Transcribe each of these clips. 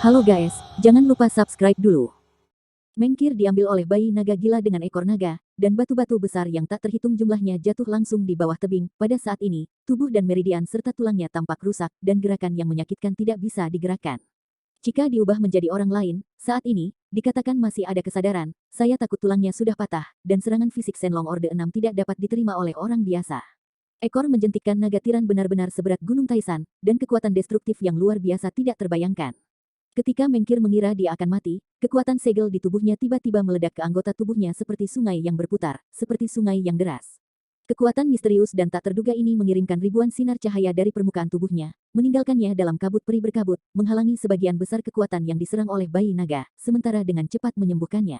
Halo guys, jangan lupa subscribe dulu. Mengkir diambil oleh bayi naga gila dengan ekor naga, dan batu-batu besar yang tak terhitung jumlahnya jatuh langsung di bawah tebing. Pada saat ini, tubuh dan meridian serta tulangnya tampak rusak, dan gerakan yang menyakitkan tidak bisa digerakkan. Jika diubah menjadi orang lain, saat ini, dikatakan masih ada kesadaran, saya takut tulangnya sudah patah, dan serangan fisik Shenlong Orde 6 tidak dapat diterima oleh orang biasa. Ekor menjentikkan naga tiran benar-benar seberat Gunung Taisan, dan kekuatan destruktif yang luar biasa tidak terbayangkan. Ketika Mengkir mengira dia akan mati, kekuatan segel di tubuhnya tiba-tiba meledak ke anggota tubuhnya seperti sungai yang berputar, seperti sungai yang deras. Kekuatan misterius dan tak terduga ini mengirimkan ribuan sinar cahaya dari permukaan tubuhnya, meninggalkannya dalam kabut peri berkabut, menghalangi sebagian besar kekuatan yang diserang oleh bayi naga, sementara dengan cepat menyembuhkannya.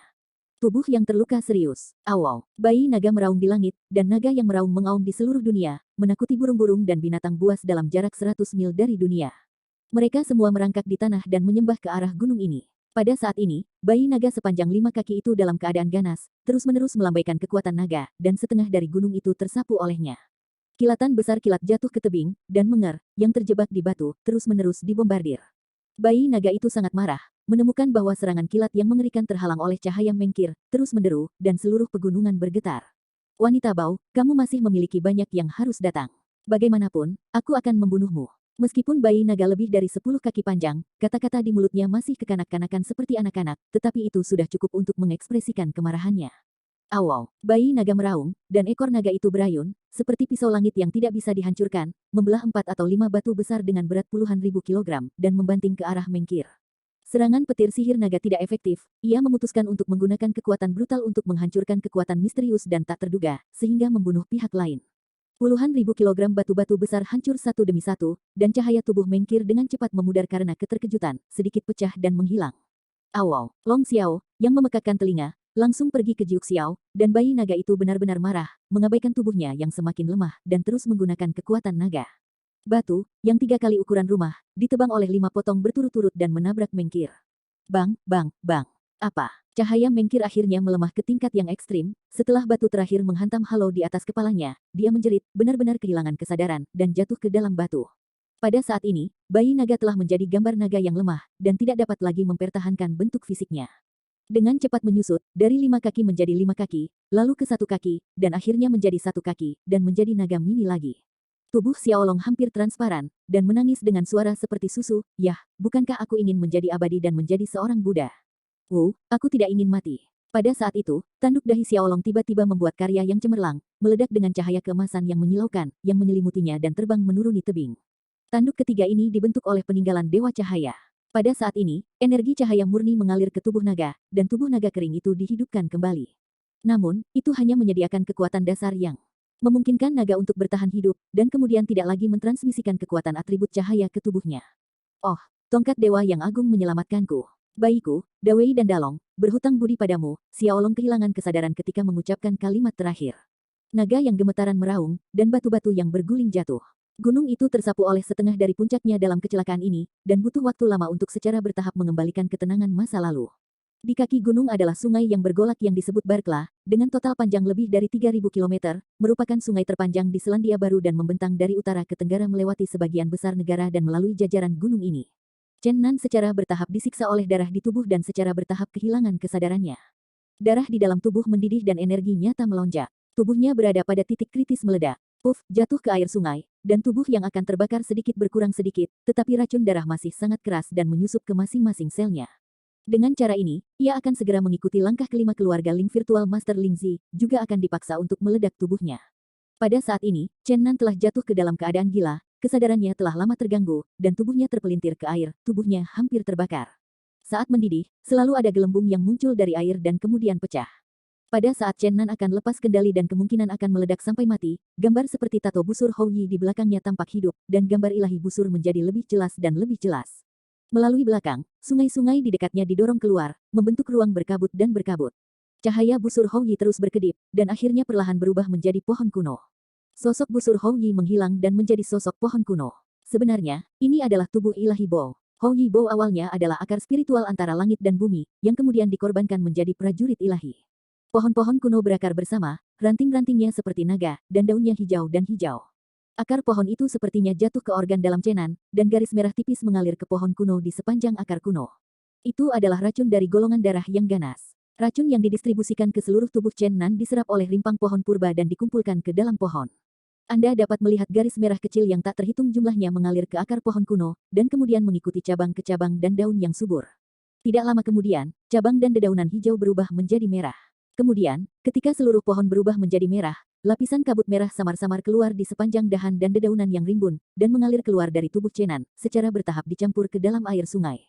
Tubuh yang terluka serius. Awal, bayi naga meraung di langit, dan naga yang meraung mengaum di seluruh dunia, menakuti burung-burung dan binatang buas dalam jarak 100 mil dari dunia. Mereka semua merangkak di tanah dan menyembah ke arah gunung ini. Pada saat ini, bayi naga sepanjang 5 kaki itu dalam keadaan ganas, terus-menerus melambaikan kekuatan naga, dan setengah dari gunung itu tersapu olehnya. Kilatan besar kilat jatuh ke tebing, dan Menger, yang terjebak di batu, terus-menerus dibombardir. Bayi naga itu sangat marah, menemukan bahwa serangan kilat yang mengerikan terhalang oleh cahaya Mengkir, terus menderu, dan seluruh pegunungan bergetar. Wanita Bau, kamu masih memiliki banyak yang harus datang. Bagaimanapun, aku akan membunuhmu. Meskipun bayi naga lebih dari 10 kaki panjang, kata-kata di mulutnya masih kekanak-kanakan seperti anak-anak, tetapi itu sudah cukup untuk mengekspresikan kemarahannya. Awal, bayi naga meraung, dan ekor naga itu berayun, seperti pisau langit yang tidak bisa dihancurkan, membelah 4 atau 5 batu besar dengan berat puluhan ribu kilogram, dan membanting ke arah Mengkir. Serangan petir sihir naga tidak efektif, ia memutuskan untuk menggunakan kekuatan brutal untuk menghancurkan kekuatan misterius dan tak terduga, sehingga membunuh pihak lain. Puluhan ribu kilogram batu-batu besar hancur satu demi satu, dan cahaya tubuh Mengkir dengan cepat memudar karena keterkejutan, sedikit pecah dan menghilang. Awal, Long Xiao, yang memekakkan telinga, langsung pergi ke Jiuk Xiao, dan bayi naga itu benar-benar marah, mengabaikan tubuhnya yang semakin lemah, dan terus menggunakan kekuatan naga. Batu, yang 3 kali ukuran rumah, ditebang oleh 5 potong berturut-turut dan menabrak Mengkir. Bang, bang, bang. Apa? Cahaya Mengkir akhirnya melemah ke tingkat yang ekstrim, setelah batu terakhir menghantam Halo di atas kepalanya, dia menjerit, benar-benar kehilangan kesadaran, dan jatuh ke dalam batu. Pada saat ini, bayi naga telah menjadi gambar naga yang lemah, dan tidak dapat lagi mempertahankan bentuk fisiknya. Dengan cepat menyusut, dari 5 kaki menjadi 5 kaki, lalu ke 1 kaki, dan akhirnya menjadi 1 kaki, dan menjadi naga mini lagi. Tubuh Xiaolong hampir transparan, dan menangis dengan suara seperti susu, yah, bukankah aku ingin menjadi abadi dan menjadi seorang Buddha? Aku tidak ingin mati. Pada saat itu, tanduk dahi Xiaolong tiba-tiba membuat karya yang cemerlang, meledak dengan cahaya keemasan yang menyilaukan, yang menyelimutinya dan terbang menuruni tebing. Tanduk ketiga ini dibentuk oleh peninggalan Dewa Cahaya. Pada saat ini, energi cahaya murni mengalir ke tubuh naga, dan tubuh naga kering itu dihidupkan kembali. Namun, itu hanya menyediakan kekuatan dasar yang memungkinkan naga untuk bertahan hidup, dan kemudian tidak lagi mentransmisikan kekuatan atribut cahaya ke tubuhnya. Oh, tongkat dewa yang agung menyelamatkanku. Bayiku, Dawei dan Dalong, berhutang budi padamu. Xiaolong kehilangan kesadaran ketika mengucapkan kalimat terakhir. Naga yang gemetaran meraung, dan batu-batu yang berguling jatuh. Gunung itu tersapu oleh setengah dari puncaknya dalam kecelakaan ini, dan butuh waktu lama untuk secara bertahap mengembalikan ketenangan masa lalu. Di kaki gunung adalah sungai yang bergolak yang disebut Barkla, dengan total panjang lebih dari 3.000 km, merupakan sungai terpanjang di Selandia Baru dan membentang dari utara ke tenggara melewati sebagian besar negara dan melalui jajaran gunung ini. Chen Nan secara bertahap disiksa oleh darah di tubuh dan secara bertahap kehilangan kesadarannya. Darah di dalam tubuh mendidih dan energi nyata melonjak. Tubuhnya berada pada titik kritis meledak. Puff, jatuh ke air sungai, dan tubuh yang akan terbakar sedikit berkurang sedikit, tetapi racun darah masih sangat keras dan menyusup ke masing-masing selnya. Dengan cara ini, ia akan segera mengikuti langkah kelima keluarga Ling Virtual Master Ling Zi, juga akan dipaksa untuk meledak tubuhnya. Pada saat ini, Chen Nan telah jatuh ke dalam keadaan gila, kesadarannya telah lama terganggu, dan tubuhnya terpelintir ke air, tubuhnya hampir terbakar. Saat mendidih, selalu ada gelembung yang muncul dari air dan kemudian pecah. Pada saat Chen Nan akan lepas kendali dan kemungkinan akan meledak sampai mati, gambar seperti tato busur Hou Yi di belakangnya tampak hidup, dan gambar ilahi busur menjadi lebih jelas dan lebih jelas. Melalui belakang, sungai-sungai di dekatnya didorong keluar, membentuk ruang berkabut dan berkabut. Cahaya busur Hou Yi terus berkedip, dan akhirnya perlahan berubah menjadi pohon kuno. Sosok busur Hou Yi menghilang dan menjadi sosok pohon kuno. Sebenarnya, ini adalah tubuh ilahi Bo. Hou Yi Bo awalnya adalah akar spiritual antara langit dan bumi, yang kemudian dikorbankan menjadi prajurit ilahi. Pohon-pohon kuno berakar bersama, ranting-rantingnya seperti naga, dan daunnya hijau dan hijau. Akar pohon itu sepertinya jatuh ke organ dalam Chenan, dan garis merah tipis mengalir ke pohon kuno di sepanjang akar kuno. Itu adalah racun dari golongan darah yang ganas. Racun yang didistribusikan ke seluruh tubuh Chenan diserap oleh rimpang pohon purba dan dikumpulkan ke dalam pohon. Anda dapat melihat garis merah kecil yang tak terhitung jumlahnya mengalir ke akar pohon kuno, dan kemudian mengikuti cabang ke cabang dan daun yang subur. Tidak lama kemudian, cabang dan dedaunan hijau berubah menjadi merah. Kemudian, ketika seluruh pohon berubah menjadi merah, lapisan kabut merah samar-samar keluar di sepanjang dahan dan dedaunan yang rimbun, dan mengalir keluar dari tubuh Chenan, secara bertahap dicampur ke dalam air sungai.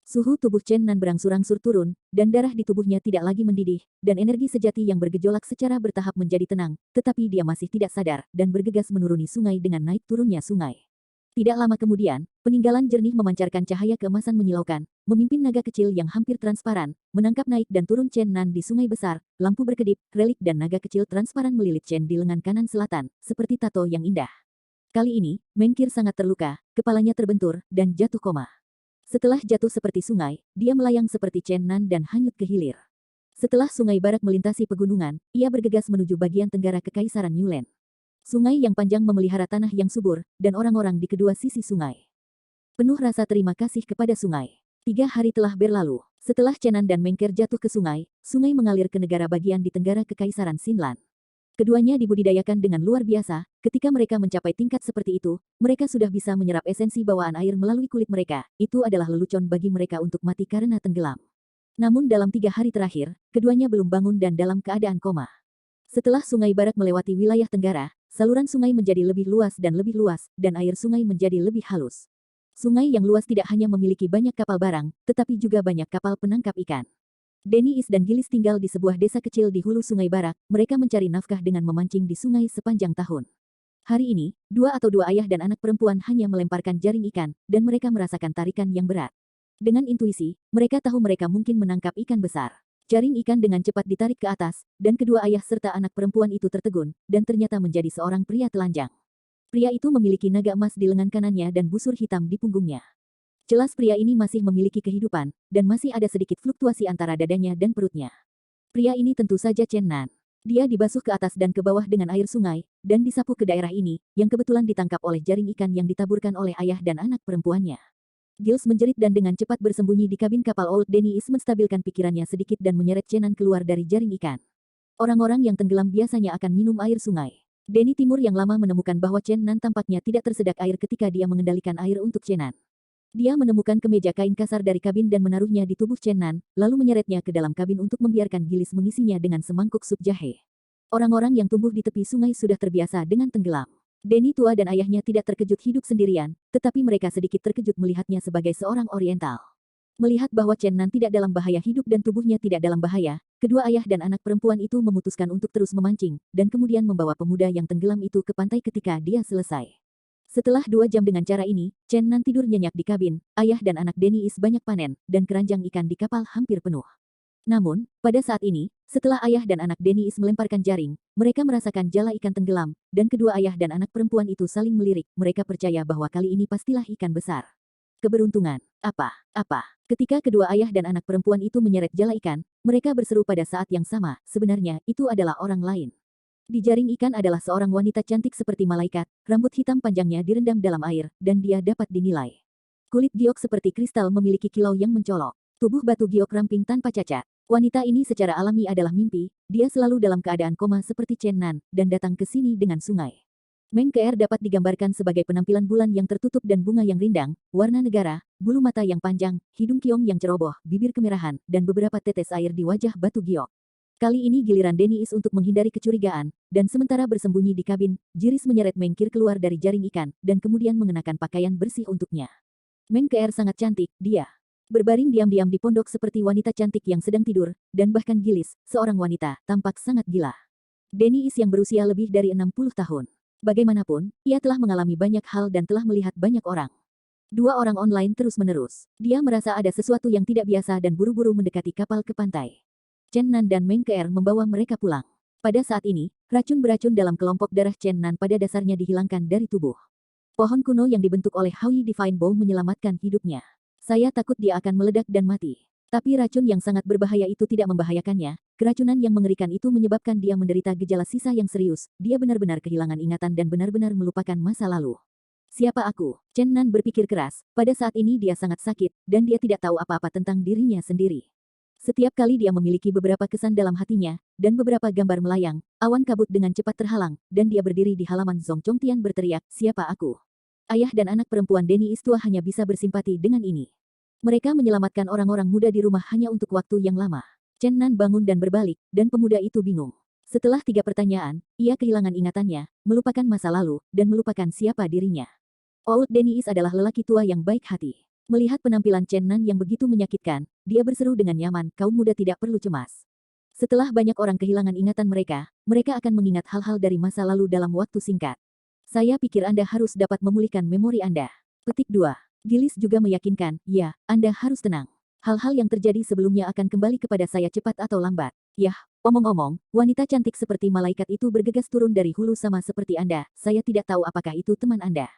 Suhu tubuh Chenan berangsur-angsur turun, dan darah di tubuhnya tidak lagi mendidih, dan energi sejati yang bergejolak secara bertahap menjadi tenang, tetapi dia masih tidak sadar, dan bergegas menuruni sungai dengan naik turunnya sungai. Tidak lama kemudian, peninggalan jernih memancarkan cahaya keemasan menyilaukan, memimpin naga kecil yang hampir transparan, menangkap naik dan turun Chenan di sungai besar, lampu berkedip, relik dan naga kecil transparan melilit Chen di lengan kanan selatan, seperti tato yang indah. Kali ini, Mengkir sangat terluka, kepalanya terbentur, dan jatuh koma. Setelah jatuh seperti sungai, dia melayang seperti Chenan dan hanyut ke hilir. Setelah sungai barak melintasi pegunungan, ia bergegas menuju bagian tenggara Kekaisaran Yulen. Sungai yang panjang memelihara tanah yang subur, dan orang-orang di kedua sisi sungai. Penuh rasa terima kasih kepada sungai. 3 hari telah berlalu. Setelah Chenan dan Mengker jatuh ke sungai, sungai mengalir ke negara bagian di tenggara Kekaisaran Xinlan. Keduanya dibudidayakan dengan luar biasa, ketika mereka mencapai tingkat seperti itu, mereka sudah bisa menyerap esensi bawaan air melalui kulit mereka, itu adalah lelucon bagi mereka untuk mati karena tenggelam. Namun dalam 3 hari terakhir, keduanya belum bangun dan dalam keadaan koma. Setelah sungai barak melewati wilayah tenggara, saluran sungai menjadi lebih luas, dan air sungai menjadi lebih halus. Sungai yang luas tidak hanya memiliki banyak kapal barang, tetapi juga banyak kapal penangkap ikan. Denny Is dan Gilis tinggal di sebuah desa kecil di hulu sungai barak, mereka mencari nafkah dengan memancing di sungai sepanjang tahun. Hari ini, dua ayah dan anak perempuan hanya melemparkan jaring ikan, dan mereka merasakan tarikan yang berat. Dengan intuisi, mereka tahu mereka mungkin menangkap ikan besar. Jaring ikan dengan cepat ditarik ke atas, dan kedua ayah serta anak perempuan itu tertegun, dan ternyata menjadi seorang pria telanjang. Pria itu memiliki naga emas di lengan kanannya dan busur hitam di punggungnya. Jelas pria ini masih memiliki kehidupan, dan masih ada sedikit fluktuasi antara dadanya dan perutnya. Pria ini tentu saja Chenan. Dia dibasuh ke atas dan ke bawah dengan air sungai, dan disapu ke daerah ini, yang kebetulan ditangkap oleh jaring ikan yang ditaburkan oleh ayah dan anak perempuannya. Giles menjerit dan dengan cepat bersembunyi di kabin kapal Old Denny Is menstabilkan pikirannya sedikit dan menyeret Chenan keluar dari jaring ikan. Orang-orang yang tenggelam biasanya akan minum air sungai. Denny Timur yang lama menemukan bahwa Chenan tampaknya tidak tersedak air ketika dia mengendalikan air untuk Chenan. Dia menemukan kemeja kain kasar dari kabin dan menaruhnya di tubuh Chenan, lalu menyeretnya ke dalam kabin untuk membiarkan Giles mengisinya dengan semangkuk sup jahe. Orang-orang yang tumbuh di tepi sungai sudah terbiasa dengan tenggelam. Denny tua dan ayahnya tidak terkejut hidup sendirian, tetapi mereka sedikit terkejut melihatnya sebagai seorang Oriental. Melihat bahwa Chenan tidak dalam bahaya hidup dan tubuhnya tidak dalam bahaya, kedua ayah dan anak perempuan itu memutuskan untuk terus memancing, dan kemudian membawa pemuda yang tenggelam itu ke pantai ketika dia selesai. Setelah 2 jam dengan cara ini, Chenan tidur nyenyak di kabin, ayah dan anak Denny Is banyak panen, dan keranjang ikan di kapal hampir penuh. Namun, pada saat ini, setelah ayah dan anak Denny Is melemparkan jaring, mereka merasakan jala ikan tenggelam, dan kedua ayah dan anak perempuan itu saling melirik, mereka percaya bahwa kali ini pastilah ikan besar. Keberuntungan. Apa? Ketika kedua ayah dan anak perempuan itu menyeret jala ikan, mereka berseru pada saat yang sama, sebenarnya, itu adalah orang lain. Di jaring ikan adalah seorang wanita cantik seperti malaikat, rambut hitam panjangnya direndam dalam air, dan dia dapat dinilai. Kulit giok seperti kristal memiliki kilau yang mencolok. Tubuh batu giok ramping tanpa cacat. Wanita ini secara alami adalah mimpi, dia selalu dalam keadaan koma seperti Chenan, dan datang ke sini dengan sungai. Mengker dapat digambarkan sebagai penampilan bulan yang tertutup dan bunga yang rindang, warna negara, bulu mata yang panjang, hidung kiong yang ceroboh, bibir kemerahan, dan beberapa tetes air di wajah batu giok. Kali ini giliran Denny Is untuk menghindari kecurigaan, dan sementara bersembunyi di kabin, Jiris menyeret Mengkir keluar dari jaring ikan, dan kemudian mengenakan pakaian bersih untuknya. Mengker sangat cantik, dia berbaring diam-diam di pondok seperti wanita cantik yang sedang tidur, dan bahkan Gilis, seorang wanita, tampak sangat gila. Denny Is yang berusia lebih dari 60 tahun. Bagaimanapun, ia telah mengalami banyak hal dan telah melihat banyak orang. 2 orang online terus-menerus. Dia merasa ada sesuatu yang tidak biasa dan buru-buru mendekati kapal ke pantai. Chenan dan Mengker membawa mereka pulang. Pada saat ini, racun beracun dalam kelompok darah Chenan pada dasarnya dihilangkan dari tubuh. Pohon kuno yang dibentuk oleh Haoyi Divine Bow menyelamatkan hidupnya. Saya takut dia akan meledak dan mati. Tapi racun yang sangat berbahaya itu tidak membahayakannya. Keracunan yang mengerikan itu menyebabkan dia menderita gejala sisa yang serius. Dia benar-benar kehilangan ingatan dan benar-benar melupakan masa lalu. Siapa aku? Chen Nan berpikir keras. Pada saat ini dia sangat sakit, dan dia tidak tahu apa-apa tentang dirinya sendiri. Setiap kali dia memiliki beberapa kesan dalam hatinya, dan beberapa gambar melayang, awan kabut dengan cepat terhalang, dan dia berdiri di halaman Zhong Chongtian berteriak, siapa aku? Ayah dan anak perempuan Denny Istua hanya bisa bersimpati dengan ini. Mereka menyelamatkan orang-orang muda di rumah hanya untuk waktu yang lama. Chen Nan bangun dan berbalik, dan pemuda itu bingung. Setelah 3 pertanyaan, ia kehilangan ingatannya, melupakan masa lalu, dan melupakan siapa dirinya. Old Denny Is adalah lelaki tua yang baik hati. Melihat penampilan Chen Nan yang begitu menyakitkan, dia berseru dengan nyaman, kaum muda tidak perlu cemas. Setelah banyak orang kehilangan ingatan mereka, mereka akan mengingat hal-hal dari masa lalu dalam waktu singkat. Saya pikir Anda harus dapat memulihkan memori Anda. Petik 2. Gilis juga meyakinkan, ya, Anda harus tenang. Hal-hal yang terjadi sebelumnya akan kembali kepada saya cepat atau lambat. Yah, omong-omong, wanita cantik seperti malaikat itu bergegas turun dari hulu sama seperti Anda. Saya tidak tahu apakah itu teman Anda.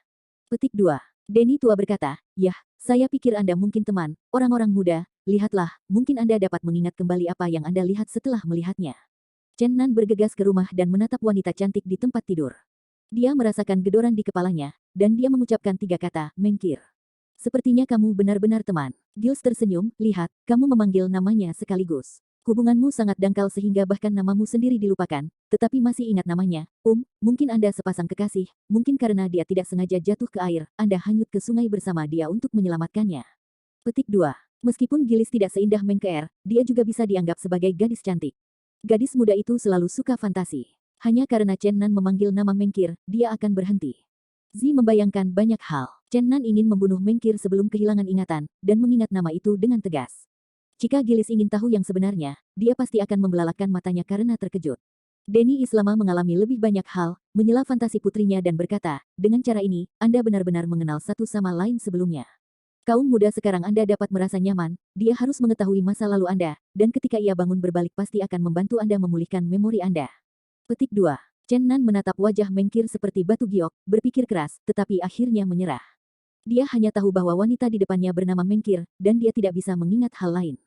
Petik 2. Denny tua berkata, yah, saya pikir Anda mungkin teman, orang-orang muda, lihatlah, mungkin Anda dapat mengingat kembali apa yang Anda lihat setelah melihatnya. Chen Nan bergegas ke rumah dan menatap wanita cantik di tempat tidur. Dia merasakan gedoran di kepalanya, dan dia mengucapkan 3 kata, mengkir. Sepertinya kamu benar-benar teman. Giles tersenyum, lihat, kamu memanggil namanya sekaligus. Hubunganmu sangat dangkal sehingga bahkan namamu sendiri dilupakan, tetapi masih ingat namanya. Mungkin Anda sepasang kekasih, mungkin karena dia tidak sengaja jatuh ke air, Anda hanyut ke sungai bersama dia untuk menyelamatkannya. Petik 2. Meskipun Giles tidak seindah Mengkeer, dia juga bisa dianggap sebagai gadis cantik. Gadis muda itu selalu suka fantasi. Hanya karena Chen Nan memanggil nama Mengkir, dia akan berhenti. Zi membayangkan banyak hal. Chen Nan ingin membunuh Mengkir sebelum kehilangan ingatan, dan mengingat nama itu dengan tegas. Jika Gilis ingin tahu yang sebenarnya, dia pasti akan membelalakan matanya karena terkejut. Denny Islama mengalami lebih banyak hal, menyela fantasi putrinya dan berkata, dengan cara ini, Anda benar-benar mengenal satu sama lain sebelumnya. Kaum muda sekarang Anda dapat merasa nyaman, dia harus mengetahui masa lalu Anda, dan ketika ia bangun berbalik pasti akan membantu Anda memulihkan memori Anda. Petik 2. Chen Nan menatap wajah Mengkir seperti batu giok, berpikir keras, tetapi akhirnya menyerah. Dia hanya tahu bahwa wanita di depannya bernama Mengkir, dan dia tidak bisa mengingat hal lain.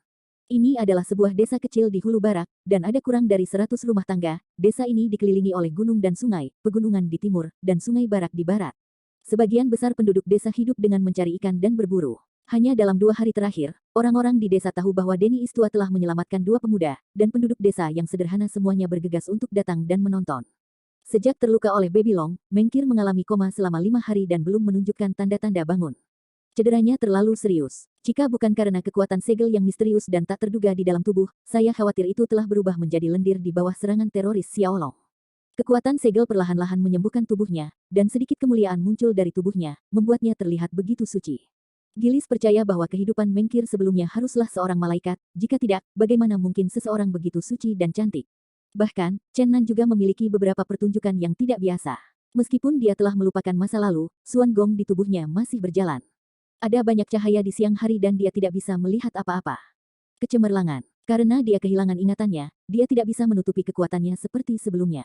Ini adalah sebuah desa kecil di hulu barat, dan ada kurang dari 100 rumah tangga. Desa ini dikelilingi oleh gunung dan sungai, pegunungan di timur, dan sungai barak di barat. Sebagian besar penduduk desa hidup dengan mencari ikan dan berburu. Hanya dalam 2 hari terakhir, orang-orang di desa tahu bahwa Denny Istua telah menyelamatkan 2 pemuda, dan penduduk desa yang sederhana semuanya bergegas untuk datang dan menonton. Sejak terluka oleh Baby Long, Mengkir mengalami koma selama 5 hari dan belum menunjukkan tanda-tanda bangun. Cederanya terlalu serius. Jika bukan karena kekuatan segel yang misterius dan tak terduga di dalam tubuh, saya khawatir itu telah berubah menjadi lendir di bawah serangan teroris Xiaolong. Kekuatan segel perlahan-lahan menyembuhkan tubuhnya, dan sedikit kemuliaan muncul dari tubuhnya, membuatnya terlihat begitu suci. Gilis percaya bahwa kehidupan Mengkir sebelumnya haruslah seorang malaikat, jika tidak, bagaimana mungkin seseorang begitu suci dan cantik. Bahkan, Chen Nan juga memiliki beberapa pertunjukan yang tidak biasa. Meskipun dia telah melupakan masa lalu, Suan Gong di tubuhnya masih berjalan. Ada banyak cahaya di siang hari dan dia tidak bisa melihat apa-apa. Kecemerlangan. Karena dia kehilangan ingatannya, dia tidak bisa menutupi kekuatannya seperti sebelumnya.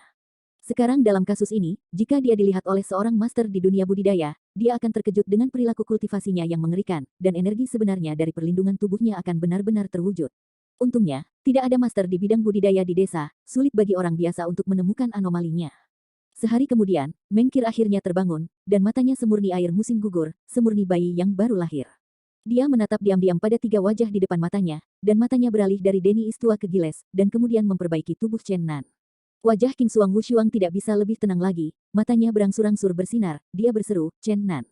Sekarang dalam kasus ini, jika dia dilihat oleh seorang master di dunia budidaya, dia akan terkejut dengan perilaku kultivasinya yang mengerikan, dan energi sebenarnya dari perlindungan tubuhnya akan benar-benar terwujud. Untungnya, tidak ada master di bidang budidaya di desa, sulit bagi orang biasa untuk menemukan anomalinya. Sehari kemudian, Mengkir akhirnya terbangun, dan matanya semurni air musim gugur, semurni bayi yang baru lahir. Dia menatap diam-diam pada 3 wajah di depan matanya, dan matanya beralih dari Denny Istua ke Giles, dan kemudian memperbaiki tubuh Chen Nan. Wajah King Suang Wushuang tidak bisa lebih tenang lagi, matanya berangsur-angsur bersinar, dia berseru, Chen Nan.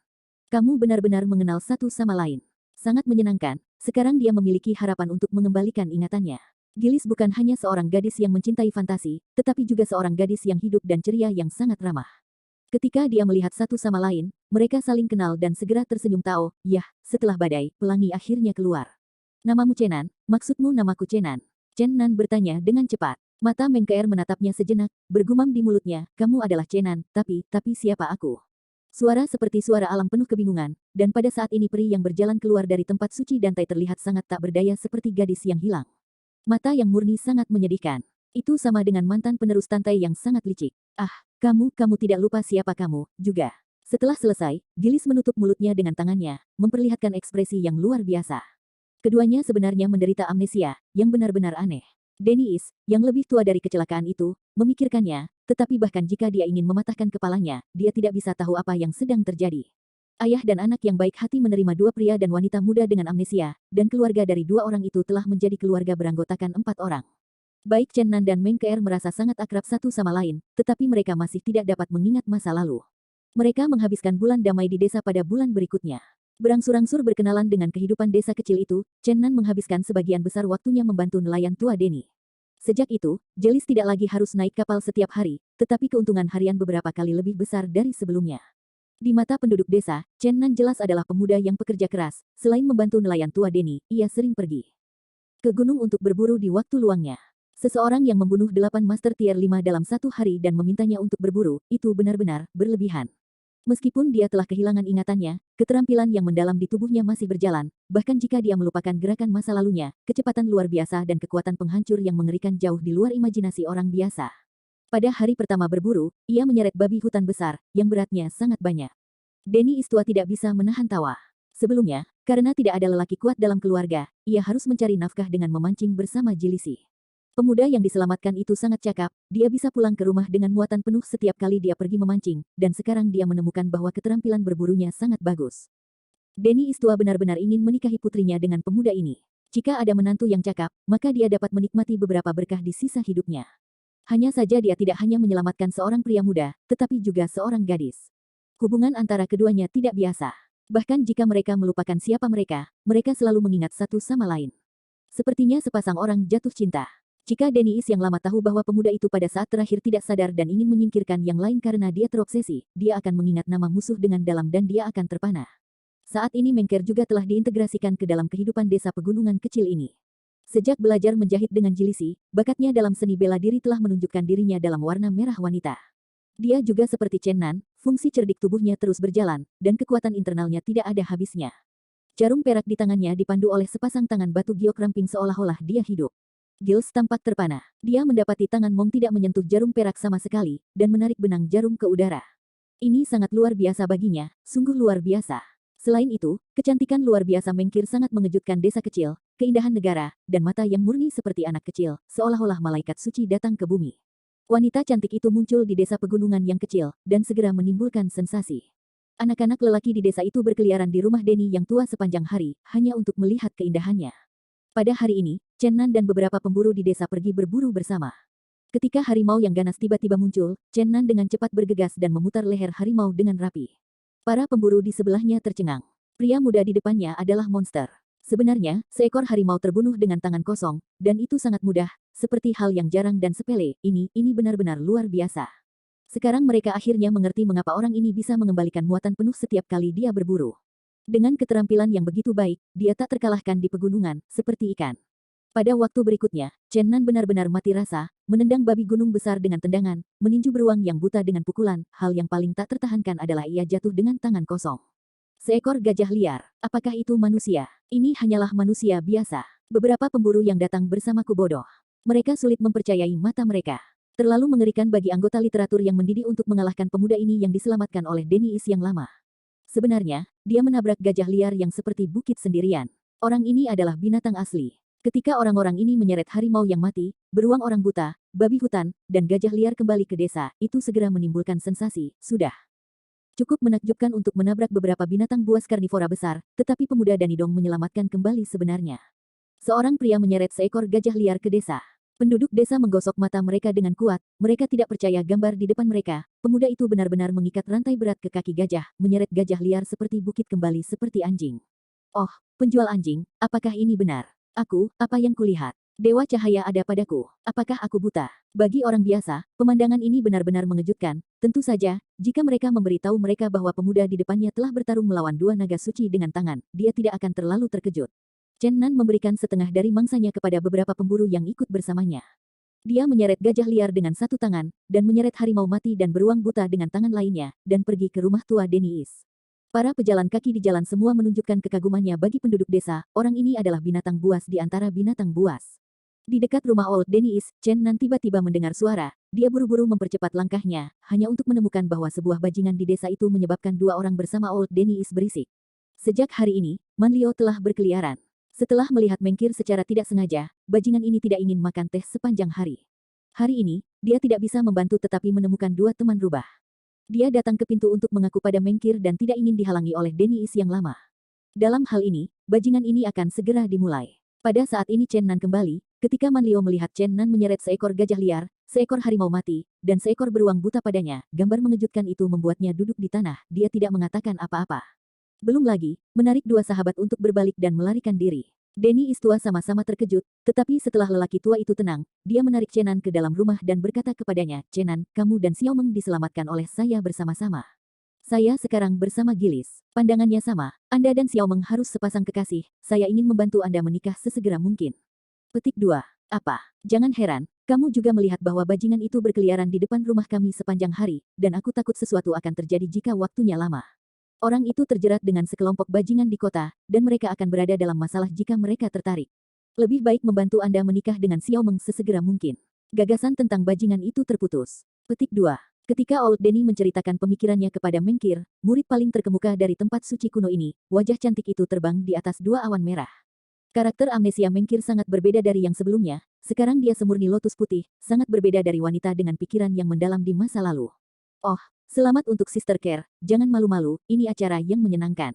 Kamu benar-benar mengenal satu sama lain. Sangat menyenangkan, sekarang dia memiliki harapan untuk mengembalikan ingatannya. Gilis bukan hanya seorang gadis yang mencintai fantasi, tetapi juga seorang gadis yang hidup dan ceria yang sangat ramah. Ketika dia melihat satu sama lain, mereka saling kenal dan segera tersenyum Tao, yah, setelah badai, pelangi akhirnya keluar. Namamu Chenan, maksudmu namaku Chenan. Chen Nan bertanya dengan cepat. Mata Mengkeer menatapnya sejenak, bergumam di mulutnya, kamu adalah Chenan, tapi siapa aku? Suara seperti suara alam penuh kebingungan, dan pada saat ini peri yang berjalan keluar dari tempat suci Dantai terlihat sangat tak berdaya seperti gadis yang hilang. Mata yang murni sangat menyedihkan. Itu sama dengan mantan penerus Dantai yang sangat licik. Ah, kamu tidak lupa siapa kamu, juga. Setelah selesai, Gilis menutup mulutnya dengan tangannya, memperlihatkan ekspresi yang luar biasa. Keduanya sebenarnya menderita amnesia, yang benar-benar aneh. Dennis, yang lebih tua dari kecelakaan itu, memikirkannya, tetapi bahkan jika dia ingin mematahkan kepalanya, dia tidak bisa tahu apa yang sedang terjadi. Ayah dan anak yang baik hati menerima dua pria dan wanita muda dengan amnesia, dan keluarga dari dua orang itu telah menjadi keluarga beranggotakan 4 orang. Baik Chen Nan dan Meng Keer merasa sangat akrab satu sama lain, tetapi mereka masih tidak dapat mengingat masa lalu. Mereka menghabiskan bulan damai di desa pada bulan berikutnya. Berangsur-angsur berkenalan dengan kehidupan desa kecil itu, Chen Nan menghabiskan sebagian besar waktunya membantu nelayan tua Denny. Sejak itu, Jelis tidak lagi harus naik kapal setiap hari, tetapi keuntungan harian beberapa kali lebih besar dari sebelumnya. Di mata penduduk desa, Chen Nan jelas adalah pemuda yang pekerja keras. Selain membantu nelayan tua Denny, ia sering pergi ke gunung untuk berburu di waktu luangnya. Seseorang yang membunuh 8 Master Tier 5 dalam satu hari dan memintanya untuk berburu, itu benar-benar berlebihan. Meskipun dia telah kehilangan ingatannya, keterampilan yang mendalam di tubuhnya masih berjalan, bahkan jika dia melupakan gerakan masa lalunya, kecepatan luar biasa dan kekuatan penghancur yang mengerikan jauh di luar imajinasi orang biasa. Pada hari pertama berburu, ia menyeret babi hutan besar, yang beratnya sangat banyak. Denny Istua tidak bisa menahan tawa. Sebelumnya, karena tidak ada lelaki kuat dalam keluarga, ia harus mencari nafkah dengan memancing bersama Jilisi. Pemuda yang diselamatkan itu sangat cakap, dia bisa pulang ke rumah dengan muatan penuh setiap kali dia pergi memancing, dan sekarang dia menemukan bahwa keterampilan berburunya sangat bagus. Denny Istua benar-benar ingin menikahi putrinya dengan pemuda ini. Jika ada menantu yang cakap, maka dia dapat menikmati beberapa berkah di sisa hidupnya. Hanya saja dia tidak hanya menyelamatkan seorang pria muda, tetapi juga seorang gadis. Hubungan antara keduanya tidak biasa. Bahkan jika mereka melupakan siapa mereka, mereka selalu mengingat satu sama lain. Sepertinya sepasang orang jatuh cinta. Jika Dennis yang lama tahu bahwa pemuda itu pada saat terakhir tidak sadar dan ingin menyingkirkan yang lain karena dia terobsesi, dia akan mengingat nama musuh dengan dalam dan dia akan terpana. Saat ini Mengker juga telah diintegrasikan ke dalam kehidupan desa pegunungan kecil ini. Sejak belajar menjahit dengan Jilisi, bakatnya dalam seni bela diri telah menunjukkan dirinya dalam warna merah wanita. Dia juga seperti Chen Nan, fungsi cerdik tubuhnya terus berjalan, dan kekuatan internalnya tidak ada habisnya. Jarum perak di tangannya dipandu oleh sepasang tangan batu giok ramping seolah-olah dia hidup. Gils tampak terpana. Dia mendapati tangan Mong tidak menyentuh jarum perak sama sekali, dan menarik benang jarum ke udara. Ini sangat luar biasa baginya, sungguh luar biasa. Selain itu, kecantikan luar biasa Mengkir sangat mengejutkan desa kecil, keindahan negara, dan mata yang murni seperti anak kecil, seolah-olah malaikat suci datang ke bumi. Wanita cantik itu muncul di desa pegunungan yang kecil, dan segera menimbulkan sensasi. Anak-anak lelaki di desa itu berkeliaran di rumah Denny yang tua sepanjang hari, hanya untuk melihat keindahannya. Pada hari ini, Chen Nan dan beberapa pemburu di desa pergi berburu bersama. Ketika harimau yang ganas tiba-tiba muncul, Chen Nan dengan cepat bergegas dan memutar leher harimau dengan rapi. Para pemburu di sebelahnya tercengang. Pria muda di depannya adalah monster. Sebenarnya, seekor harimau terbunuh dengan tangan kosong, dan itu sangat mudah, seperti hal yang jarang dan sepele. Ini benar-benar luar biasa. Sekarang mereka akhirnya mengerti mengapa orang ini bisa mengembalikan muatan penuh setiap kali dia berburu. Dengan keterampilan yang begitu baik, dia tak terkalahkan di pegunungan, seperti ikan. Pada waktu berikutnya, Chen Nan benar-benar mati rasa, menendang babi gunung besar dengan tendangan, meninju beruang yang buta dengan pukulan, hal yang paling tak tertahankan adalah ia jatuh dengan tangan kosong. Seekor gajah liar, apakah itu manusia? Ini hanyalah manusia biasa. Beberapa pemburu yang datang bersamaku bodoh. Mereka sulit mempercayai mata mereka. Terlalu mengerikan bagi anggota literatur yang mendidih untuk mengalahkan pemuda ini yang diselamatkan oleh Dennis yang lama. Sebenarnya, dia menabrak gajah liar yang seperti bukit sendirian. Orang ini adalah binatang asli. Ketika orang-orang ini menyeret harimau yang mati, beruang orang buta, babi hutan, dan gajah liar kembali ke desa, itu segera menimbulkan sensasi, sudah. Cukup menakjubkan untuk menabrak beberapa binatang buas karnivora besar, tetapi pemuda Danidong menyelamatkan kembali sebenarnya. Seorang pria menyeret seekor gajah liar ke desa. Penduduk desa menggosok mata mereka dengan kuat, mereka tidak percaya gambar di depan mereka. Pemuda itu benar-benar mengikat rantai berat ke kaki gajah, menyeret gajah liar seperti bukit kembali seperti anjing. Oh, penjual anjing, apakah ini benar? Aku, apa yang kulihat? Dewa cahaya ada padaku. Apakah aku buta? Bagi orang biasa, pemandangan ini benar-benar mengejutkan. Tentu saja, jika mereka memberitahu mereka bahwa pemuda di depannya telah bertarung melawan dua naga suci dengan tangan, dia tidak akan terlalu terkejut. Chen Nan memberikan setengah dari mangsanya kepada beberapa pemburu yang ikut bersamanya. Dia menyeret gajah liar dengan satu tangan, dan menyeret harimau mati dan beruang buta dengan tangan lainnya, dan pergi ke rumah tua Dennis. Para pejalan kaki di jalan semua menunjukkan kekagumannya bagi penduduk desa, orang ini adalah binatang buas di antara binatang buas. Di dekat rumah Old Dennis, Chen Nan tiba-tiba mendengar suara, dia buru-buru mempercepat langkahnya, hanya untuk menemukan bahwa sebuah bajingan di desa itu menyebabkan dua orang bersama Old Dennis berisik. Sejak hari ini, Manlio telah berkeliaran. Setelah melihat Mengkir secara tidak sengaja, bajingan ini tidak ingin makan teh sepanjang hari. Hari ini, dia tidak bisa membantu tetapi menemukan dua teman rubah. Dia datang ke pintu untuk mengaku pada Mengkir dan tidak ingin dihalangi oleh Deniis yang lama. Dalam hal ini, bajingan ini akan segera dimulai. Pada saat ini Chen Nan kembali, ketika Manlio melihat Chen Nan menyeret seekor gajah liar, seekor harimau mati, dan seekor beruang buta padanya, gambar mengejutkan itu membuatnya duduk di tanah, dia tidak mengatakan apa-apa. Belum lagi, menarik dua sahabat untuk berbalik dan melarikan diri. Denny Istua sama-sama terkejut, tetapi setelah lelaki tua itu tenang, dia menarik Chen Nan ke dalam rumah dan berkata kepadanya, Chen Nan, kamu dan Xiao Meng diselamatkan oleh saya bersama-sama. Saya sekarang bersama Gilis. Pandangannya sama, Anda dan Xiao Meng harus sepasang kekasih, saya ingin membantu Anda menikah sesegera mungkin. Petik 2. Apa? Jangan heran, kamu juga melihat bahwa bajingan itu berkeliaran di depan rumah kami sepanjang hari, dan aku takut sesuatu akan terjadi jika waktunya lama. Orang itu terjerat dengan sekelompok bajingan di kota, dan mereka akan berada dalam masalah jika mereka tertarik. Lebih baik membantu Anda menikah dengan Xiao Meng sesegera mungkin. Gagasan tentang bajingan itu terputus. Petik 2. Ketika Old Denny menceritakan pemikirannya kepada Mengkir, murid paling terkemuka dari tempat suci kuno ini, wajah cantik itu terbang di atas dua awan merah. Karakter amnesia Mengkir sangat berbeda dari yang sebelumnya, sekarang dia semurni lotus putih, sangat berbeda dari wanita dengan pikiran yang mendalam di masa lalu. Oh, selamat untuk Sister Care, jangan malu-malu, ini acara yang menyenangkan.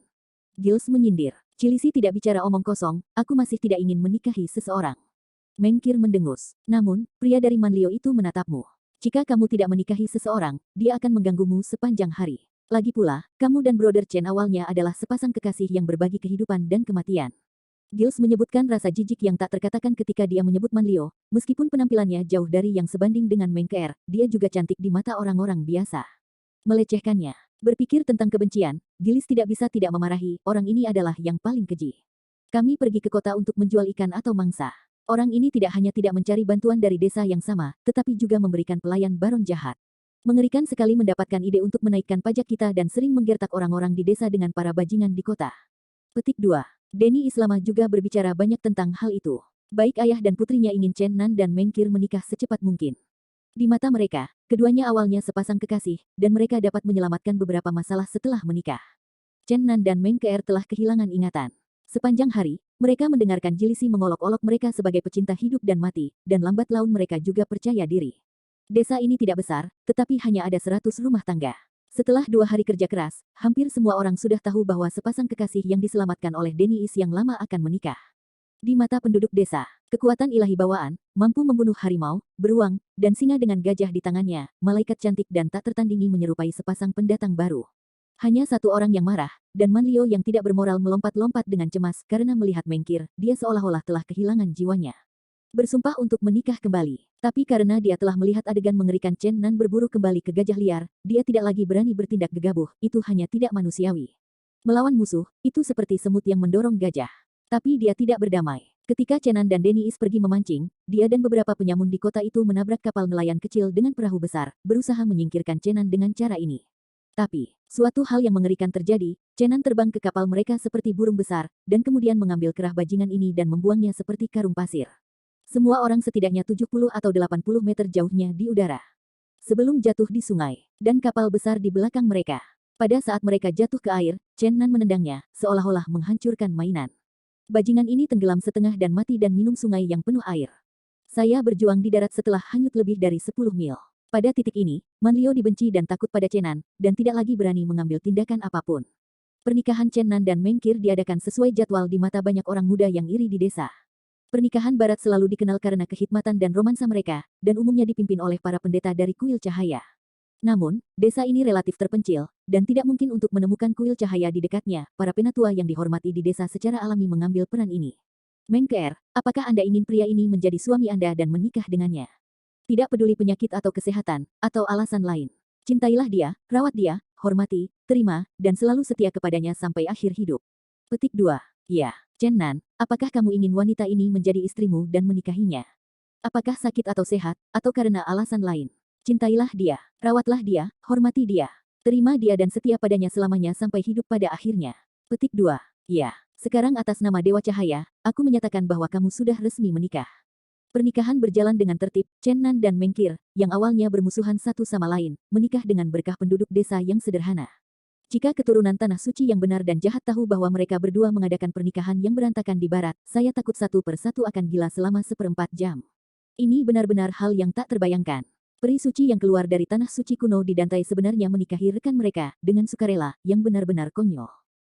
Giles menyindir, Cilisi tidak bicara omong kosong, aku masih tidak ingin menikahi seseorang. Mengkir mendengus, namun, pria dari Manlio itu menatapmu. Jika kamu tidak menikahi seseorang, dia akan mengganggumu sepanjang hari. Lagi pula, kamu dan Brother Chen awalnya adalah sepasang kekasih yang berbagi kehidupan dan kematian. Giles menyebutkan rasa jijik yang tak terkatakan ketika dia menyebut Manlio, meskipun penampilannya jauh dari yang sebanding dengan Mengker, dia juga cantik di mata orang-orang biasa. Melecehkannya. Berpikir tentang kebencian, Giles tidak bisa tidak memarahi, orang ini adalah yang paling keji. Kami pergi ke kota untuk menjual ikan atau mangsa. Orang ini tidak hanya tidak mencari bantuan dari desa yang sama, tetapi juga memberikan pelayan baron jahat. Mengerikan sekali mendapatkan ide untuk menaikkan pajak kita dan sering menggertak orang-orang di desa dengan para bajingan di kota. Petik 2. Denny Islama juga berbicara banyak tentang hal itu. Baik ayah dan putrinya ingin Chen Nan dan Mengkir menikah secepat mungkin. Di mata mereka, keduanya awalnya sepasang kekasih, dan mereka dapat menyelamatkan beberapa masalah setelah menikah. Chen Nan dan Mengker telah kehilangan ingatan. Sepanjang hari, mereka mendengarkan Jilisi mengolok-olok mereka sebagai pecinta hidup dan mati, dan lambat laun mereka juga percaya diri. Desa ini tidak besar, tetapi hanya ada 100 rumah tangga. Setelah 2 hari kerja keras, hampir semua orang sudah tahu bahwa sepasang kekasih yang diselamatkan oleh Deniis yang lama akan menikah. Di mata penduduk desa, kekuatan ilahi bawaan, mampu membunuh harimau, beruang, dan singa dengan gajah di tangannya, malaikat cantik dan tak tertandingi menyerupai sepasang pendatang baru. Hanya satu orang yang marah, dan Manlio yang tidak bermoral melompat-lompat dengan cemas karena melihat Mengkir, dia seolah-olah telah kehilangan jiwanya. Bersumpah untuk menikah kembali, tapi karena dia telah melihat adegan mengerikan Chen Nan berburu kembali ke gajah liar, dia tidak lagi berani bertindak gegabah, itu hanya tidak manusiawi. Melawan musuh, itu seperti semut yang mendorong gajah. Tapi dia tidak berdamai. Ketika Chen Nan dan Deniis pergi memancing, dia dan beberapa penyamun di kota itu menabrak kapal nelayan kecil dengan perahu besar, berusaha menyingkirkan Chen Nan dengan cara ini. Tapi, suatu hal yang mengerikan terjadi, Chen Nan terbang ke kapal mereka seperti burung besar, dan kemudian mengambil kerah bajingan ini dan membuangnya seperti karung pasir. Semua orang setidaknya 70 atau 80 meter jauhnya di udara. Sebelum jatuh di sungai, dan kapal besar di belakang mereka. Pada saat mereka jatuh ke air, Chen Nan menendangnya, seolah-olah menghancurkan mainan. Bajingan ini tenggelam setengah dan mati dan minum sungai yang penuh air. Saya berjuang di darat setelah hanyut lebih dari 10 mil. Pada titik ini, Manlio dibenci dan takut pada Chen Nan, dan tidak lagi berani mengambil tindakan apapun. Pernikahan Chen Nan dan Mengkir diadakan sesuai jadwal di mata banyak orang muda yang iri di desa. Pernikahan barat selalu dikenal karena kehikmatan dan romansa mereka, dan umumnya dipimpin oleh para pendeta dari kuil cahaya. Namun, desa ini relatif terpencil, dan tidak mungkin untuk menemukan kuil cahaya di dekatnya. Para penatua yang dihormati di desa secara alami mengambil peran ini. Mengker, apakah Anda ingin pria ini menjadi suami Anda dan menikah dengannya? Tidak peduli penyakit atau kesehatan, atau alasan lain. Cintailah dia, rawat dia, hormati, terima, dan selalu setia kepadanya sampai akhir hidup. Petik 2. Ya, Chen Nan, apakah kamu ingin wanita ini menjadi istrimu dan menikahinya? Apakah sakit atau sehat, atau karena alasan lain? Cintailah dia, rawatlah dia, hormati dia. Terima dia dan setia padanya selamanya sampai hidup pada akhirnya. Petik 2. Ya, sekarang atas nama Dewa Cahaya, aku menyatakan bahwa kamu sudah resmi menikah. Pernikahan berjalan dengan tertib, Chen Nan dan Mengkir, yang awalnya bermusuhan satu sama lain, menikah dengan berkah penduduk desa yang sederhana. Jika keturunan tanah suci yang benar dan jahat tahu bahwa mereka berdua mengadakan pernikahan yang berantakan di barat, saya takut satu persatu akan gila selama 1/4 jam. Ini benar-benar hal yang tak terbayangkan. Peri suci yang keluar dari tanah suci kuno di Dantai sebenarnya menikahi rekan mereka, dengan sukarela, yang benar-benar konyol.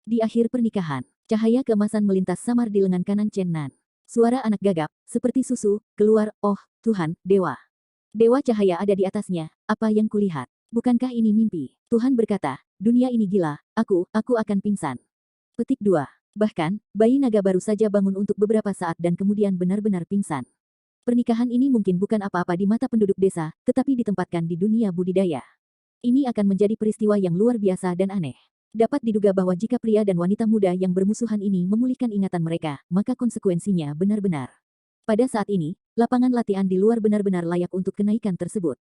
Di akhir pernikahan, cahaya keemasan melintas samar di lengan kanan Chen Nan. Suara anak gagap, seperti susu, keluar, oh, Tuhan, Dewa. Dewa cahaya ada di atasnya, apa yang kulihat? Bukankah ini mimpi? Tuhan berkata, dunia ini gila, aku akan pingsan. Petik 2. Bahkan, bayi naga baru saja bangun untuk beberapa saat dan kemudian benar-benar pingsan. Pernikahan ini mungkin bukan apa-apa di mata penduduk desa, tetapi ditempatkan di dunia budidaya. Ini akan menjadi peristiwa yang luar biasa dan aneh. Dapat diduga bahwa jika pria dan wanita muda yang bermusuhan ini memulihkan ingatan mereka, maka konsekuensinya benar-benar. Pada saat ini, lapangan latihan di luar benar-benar layak untuk kenaikan tersebut.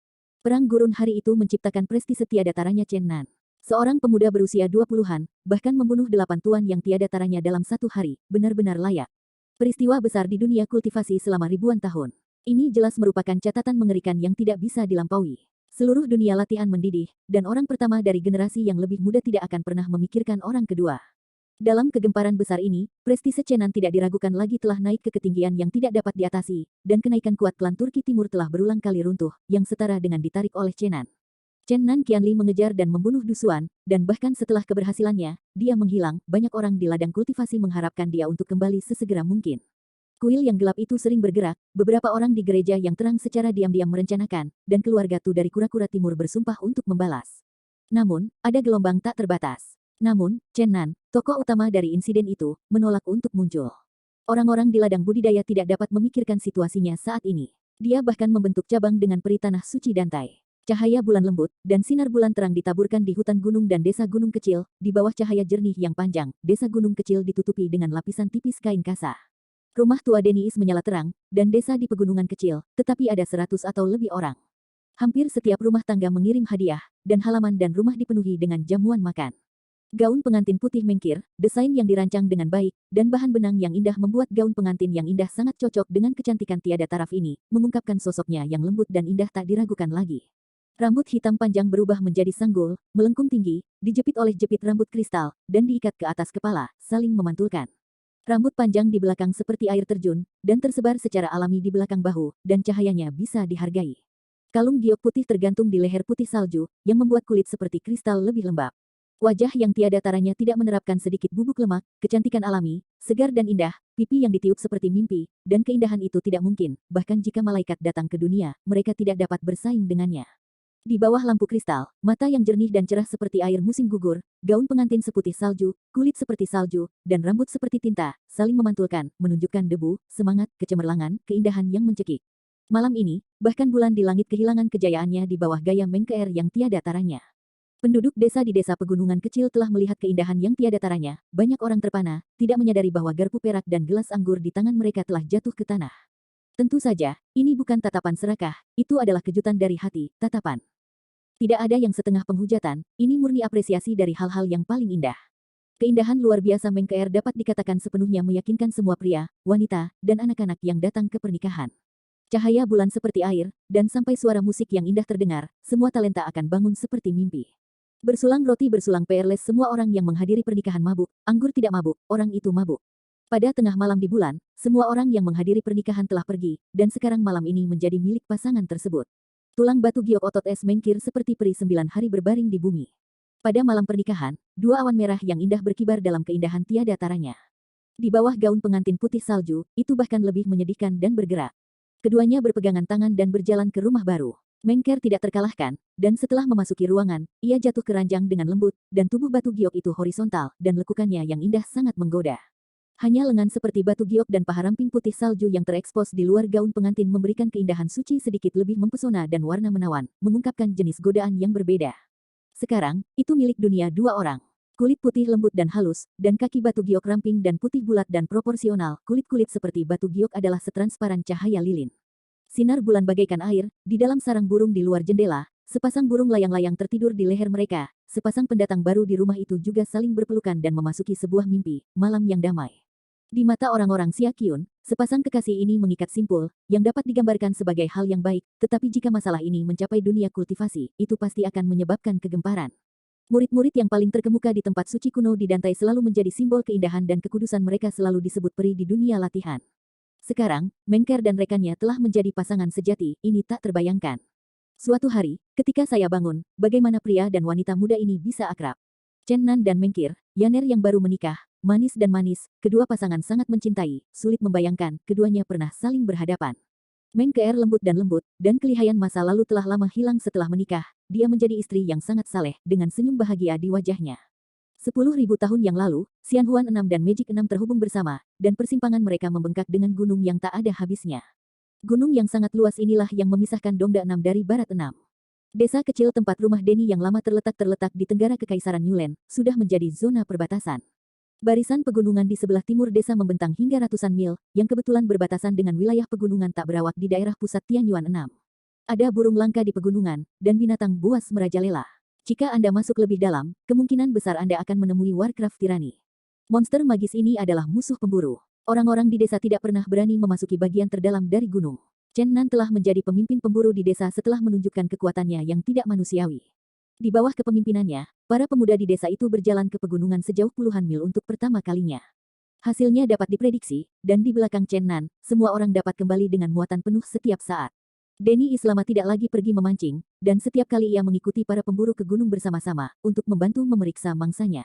Perang gurun hari itu menciptakan prestise tiada taranya Chen Nan. Seorang pemuda berusia 20-an, bahkan membunuh 8 tuan yang tiada taranya dalam satu hari, benar-benar layak. Peristiwa besar di dunia kultivasi selama ribuan tahun. Ini jelas merupakan catatan mengerikan yang tidak bisa dilampaui. Seluruh dunia latihan mendidih, dan orang pertama dari generasi yang lebih muda tidak akan pernah memikirkan orang kedua. Dalam kegemparan besar ini, prestise Chen Nan tidak diragukan lagi telah naik ke ketinggian yang tidak dapat diatasi, dan kenaikan kuat klan Turki Timur telah berulang kali runtuh, yang setara dengan ditarik oleh Chen Nan. Chen Nan Qianli mengejar dan membunuh Dusuan, dan bahkan setelah keberhasilannya, dia menghilang, banyak orang di ladang kultivasi mengharapkan dia untuk kembali sesegera mungkin. Kuil yang gelap itu sering bergerak, beberapa orang di gereja yang terang secara diam-diam merencanakan, dan keluarga Tu dari kura-kura timur bersumpah untuk membalas. Namun, ada gelombang tak terbatas. Namun, Chen Nan, tokoh utama dari insiden itu, menolak untuk muncul. Orang-orang di ladang budidaya tidak dapat memikirkan situasinya saat ini. Dia bahkan membentuk cabang dengan peri tanah suci Dantai. Cahaya bulan lembut, dan sinar bulan terang ditaburkan di hutan gunung dan desa gunung kecil, di bawah cahaya jernih yang panjang, desa gunung kecil ditutupi dengan lapisan tipis kain kasa. Rumah tua Deniis menyala terang, dan desa di pegunungan kecil, tetapi ada 100 atau lebih orang. Hampir setiap rumah tangga mengirim hadiah, dan halaman dan rumah dipenuhi dengan jamuan makan. Gaun pengantin putih mengkir, desain yang dirancang dengan baik, dan bahan benang yang indah membuat gaun pengantin yang indah sangat cocok dengan kecantikan tiada taraf ini, mengungkapkan sosoknya yang lembut dan indah tak diragukan lagi. Rambut hitam panjang berubah menjadi sanggul, melengkung tinggi, dijepit oleh jepit rambut kristal, dan diikat ke atas kepala, saling memantulkan. Rambut panjang di belakang seperti air terjun, dan tersebar secara alami di belakang bahu, dan cahayanya bisa dihargai. Kalung giok putih tergantung di leher putih salju, yang membuat kulit seperti kristal lebih lembab. Wajah yang tiada taranya tidak menerapkan sedikit bubuk lemak, kecantikan alami, segar dan indah, pipi yang ditiup seperti mimpi, dan keindahan itu tidak mungkin, bahkan jika malaikat datang ke dunia, mereka tidak dapat bersaing dengannya. Di bawah lampu kristal, mata yang jernih dan cerah seperti air musim gugur, gaun pengantin seputih salju, kulit seperti salju, dan rambut seperti tinta, saling memantulkan, menunjukkan debu, semangat, kecemerlangan, keindahan yang mencekik. Malam ini, bahkan bulan di langit kehilangan kejayaannya di bawah gaya Mengkeer yang tiada taranya. Penduduk desa di desa pegunungan kecil telah melihat keindahan yang tiada taranya, banyak orang terpana, tidak menyadari bahwa garpu perak dan gelas anggur di tangan mereka telah jatuh ke tanah. Tentu saja, ini bukan tatapan serakah, itu adalah kejutan dari hati, tatapan. Tidak ada yang setengah penghujatan, ini murni apresiasi dari hal-hal yang paling indah. Keindahan luar biasa Mengkeer dapat dikatakan sepenuhnya meyakinkan semua pria, wanita, dan anak-anak yang datang ke pernikahan. Cahaya bulan seperti air, dan sampai suara musik yang indah terdengar, semua talenta akan bangun seperti mimpi. Bersulang roti bersulang perles semua orang yang menghadiri pernikahan mabuk, anggur tidak mabuk, orang itu mabuk. Pada tengah malam di bulan, semua orang yang menghadiri pernikahan telah pergi, dan sekarang malam ini menjadi milik pasangan tersebut. Tulang batu giok otot es mengkir seperti peri 9 hari berbaring di bumi. Pada malam pernikahan, 2 awan merah yang indah berkibar dalam keindahan tiada taranya. Di bawah gaun pengantin putih salju, itu bahkan lebih menyedihkan dan bergerak. Keduanya berpegangan tangan dan berjalan ke rumah baru. Mengkeer tidak terkalahkan, dan setelah memasuki ruangan, ia jatuh ke ranjang dengan lembut, dan tubuh batu giok itu horizontal, dan lekukannya yang indah sangat menggoda. Hanya lengan seperti batu giok dan paha ramping putih salju yang terekspos di luar gaun pengantin memberikan keindahan suci sedikit lebih mempesona dan warna menawan, mengungkapkan jenis godaan yang berbeda. Sekarang, itu milik dunia 2 orang. Kulit putih lembut dan halus, dan kaki batu giok ramping dan putih bulat dan proporsional, kulit-kulit seperti batu giok adalah setransparan cahaya lilin. Sinar bulan bagaikan air, di dalam sarang burung di luar jendela, sepasang burung layang-layang tertidur di leher mereka, sepasang pendatang baru di rumah itu juga saling berpelukan dan memasuki sebuah mimpi, malam yang damai. Di mata orang-orang Siakyun, sepasang kekasih ini mengikat simpul, yang dapat digambarkan sebagai hal yang baik, tetapi jika masalah ini mencapai dunia kultivasi, itu pasti akan menyebabkan kegemparan. Murid-murid yang paling terkemuka di tempat suci kuno di Dantai selalu menjadi simbol keindahan dan kekudusan mereka selalu disebut peri di dunia latihan. Sekarang, Mengker dan rekannya telah menjadi pasangan sejati, ini tak terbayangkan. Suatu hari, ketika saya bangun, bagaimana pria dan wanita muda ini bisa akrab? Chen Nan dan Mengkir, Yaner yang baru menikah, manis dan manis, kedua pasangan sangat mencintai, sulit membayangkan keduanya pernah saling berhadapan. Mengker lembut dan kelihayan masa lalu telah lama hilang setelah menikah, dia menjadi istri yang sangat saleh, dengan senyum bahagia di wajahnya. 10.000 tahun yang lalu, Xianhuan 6 dan Magic 6 terhubung bersama, dan persimpangan mereka membengkak dengan gunung yang tak ada habisnya. Gunung yang sangat luas inilah yang memisahkan Dongda 6 dari Barat 6. Desa kecil tempat rumah Denny yang lama terletak di tenggara Kekaisaran Yulen, sudah menjadi zona perbatasan. Barisan pegunungan di sebelah timur desa membentang hingga ratusan mil, yang kebetulan berbatasan dengan wilayah pegunungan tak berawak di daerah pusat Tianyuan 6. Ada burung langka di pegunungan, dan binatang buas merajalela. Jika Anda masuk lebih dalam, kemungkinan besar Anda akan menemui Warcraft Tirani. Monster magis ini adalah musuh pemburu. Orang-orang di desa tidak pernah berani memasuki bagian terdalam dari gunung. Chen Nan telah menjadi pemimpin pemburu di desa setelah menunjukkan kekuatannya yang tidak manusiawi. Di bawah kepemimpinannya, para pemuda di desa itu berjalan ke pegunungan sejauh puluhan mil untuk pertama kalinya. Hasilnya dapat diprediksi, dan di belakang Chen Nan, semua orang dapat kembali dengan muatan penuh setiap saat. Denny Islama tidak lagi pergi memancing, dan setiap kali ia mengikuti para pemburu ke gunung bersama-sama, untuk membantu memeriksa mangsanya.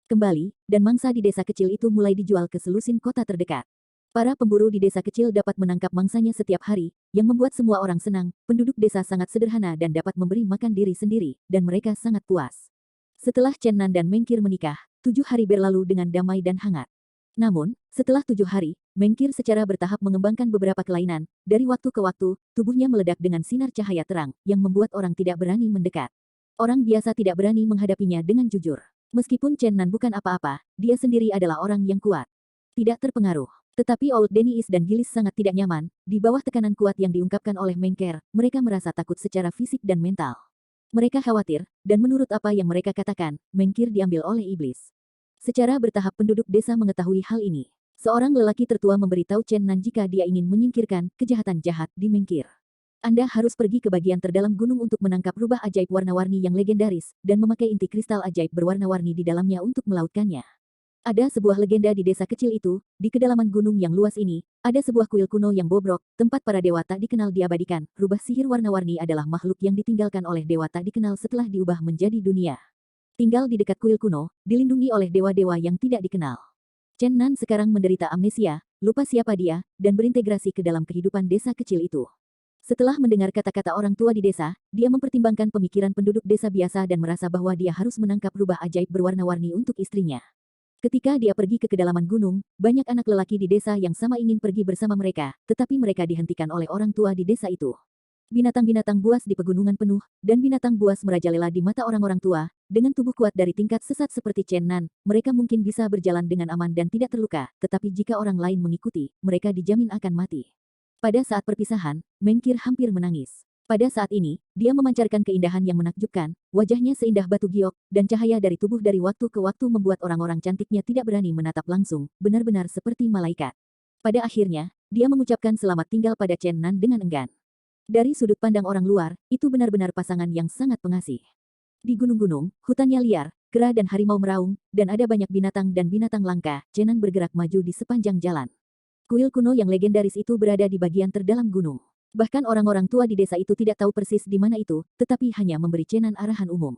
Kembali, dan mangsa di desa kecil itu mulai dijual ke selusin kota terdekat. Para pemburu di desa kecil dapat menangkap mangsanya setiap hari, yang membuat semua orang senang. Penduduk desa sangat sederhana dan dapat memberi makan diri sendiri, dan mereka sangat puas. Setelah Chen Nan dan Mengkir menikah, 7 hari berlalu dengan damai dan hangat. Namun, setelah 7 hari, Mengkir secara bertahap mengembangkan beberapa kelainan. Dari waktu ke waktu, tubuhnya meledak dengan sinar cahaya terang, yang membuat orang tidak berani mendekat. Orang biasa tidak berani menghadapinya dengan jujur. Meskipun Chen Nan bukan apa-apa, dia sendiri adalah orang yang kuat. Tidak terpengaruh. Tetapi Old Denny Is dan Gilis sangat tidak nyaman, di bawah tekanan kuat yang diungkapkan oleh Mengker, mereka merasa takut secara fisik dan mental. Mereka khawatir, dan menurut apa yang mereka katakan, Mengkir diambil oleh iblis. Secara bertahap penduduk desa mengetahui hal ini. Seorang lelaki tertua memberitahu Chen Nan jika dia ingin menyingkirkan kejahatan jahat di Mengkir. Anda harus pergi ke bagian terdalam gunung untuk menangkap rubah ajaib warna-warni yang legendaris, dan memakai inti kristal ajaib berwarna-warni di dalamnya untuk melautkannya. Ada sebuah legenda di desa kecil itu, di kedalaman gunung yang luas ini, ada sebuah kuil kuno yang bobrok, tempat para dewa tak dikenal diabadikan. Rubah sihir warna-warni adalah makhluk yang ditinggalkan oleh dewa tak dikenal setelah diubah menjadi dunia. Tinggal di dekat kuil kuno, dilindungi oleh dewa-dewa yang tidak dikenal. Chen Nan sekarang menderita amnesia, lupa siapa dia, dan berintegrasi ke dalam kehidupan desa kecil itu. Setelah mendengar kata-kata orang tua di desa, dia mempertimbangkan pemikiran penduduk desa biasa dan merasa bahwa dia harus menangkap rubah ajaib berwarna-warni untuk istrinya. Ketika dia pergi ke kedalaman gunung, banyak anak lelaki di desa yang sama ingin pergi bersama mereka, tetapi mereka dihentikan oleh orang tua di desa itu. Binatang-binatang buas di pegunungan penuh, dan binatang buas merajalela di mata orang-orang tua, dengan tubuh kuat dari tingkat sesat seperti Chen Nan, mereka mungkin bisa berjalan dengan aman dan tidak terluka, tetapi jika orang lain mengikuti, mereka dijamin akan mati. Pada saat perpisahan, Mengkir hampir menangis. Pada saat ini, dia memancarkan keindahan yang menakjubkan, wajahnya seindah batu giok, dan cahaya dari tubuh dari waktu ke waktu membuat orang-orang cantiknya tidak berani menatap langsung, benar-benar seperti malaikat. Pada akhirnya, dia mengucapkan selamat tinggal pada Chen Nan dengan enggan. Dari sudut pandang orang luar, itu benar-benar pasangan yang sangat pengasih. Di gunung-gunung, hutannya liar, kera dan harimau meraung, dan ada banyak binatang dan binatang langka. Chen Nan bergerak maju di sepanjang jalan. Kuil kuno yang legendaris itu berada di bagian terdalam gunung. Bahkan orang-orang tua di desa itu tidak tahu persis di mana itu, tetapi hanya memberi Chen Nan arahan umum.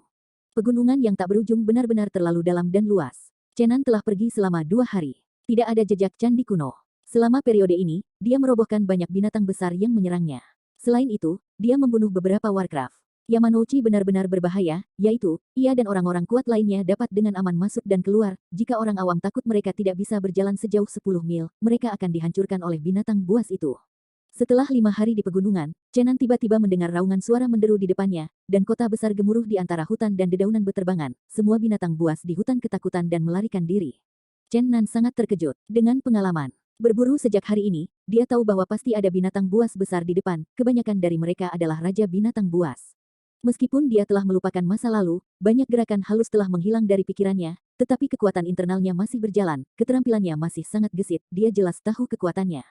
Pegunungan yang tak berujung benar-benar terlalu dalam dan luas. Chen Nan telah pergi selama 2 hari. Tidak ada jejak candi kuno. Selama periode ini, dia merobohkan banyak binatang besar yang menyerangnya. Selain itu, dia membunuh beberapa Warcraft. Yamanouchi benar-benar berbahaya, yaitu, ia dan orang-orang kuat lainnya dapat dengan aman masuk dan keluar. Jika orang awam takut mereka tidak bisa berjalan sejauh 10 mil, mereka akan dihancurkan oleh binatang buas itu. Setelah 5 hari di pegunungan, Chen Nan tiba-tiba mendengar raungan suara menderu di depannya, dan kota besar gemuruh di antara hutan dan dedaunan beterbangan. Semua binatang buas di hutan ketakutan dan melarikan diri. Chen Nan sangat terkejut dengan pengalaman berburu sejak hari ini. Dia tahu bahwa pasti ada binatang buas besar di depan. Kebanyakan dari mereka adalah raja binatang buas. Meskipun dia telah melupakan masa lalu, banyak gerakan halus telah menghilang dari pikirannya, tetapi kekuatan internalnya masih berjalan. Keterampilannya masih sangat gesit. Dia jelas tahu kekuatannya.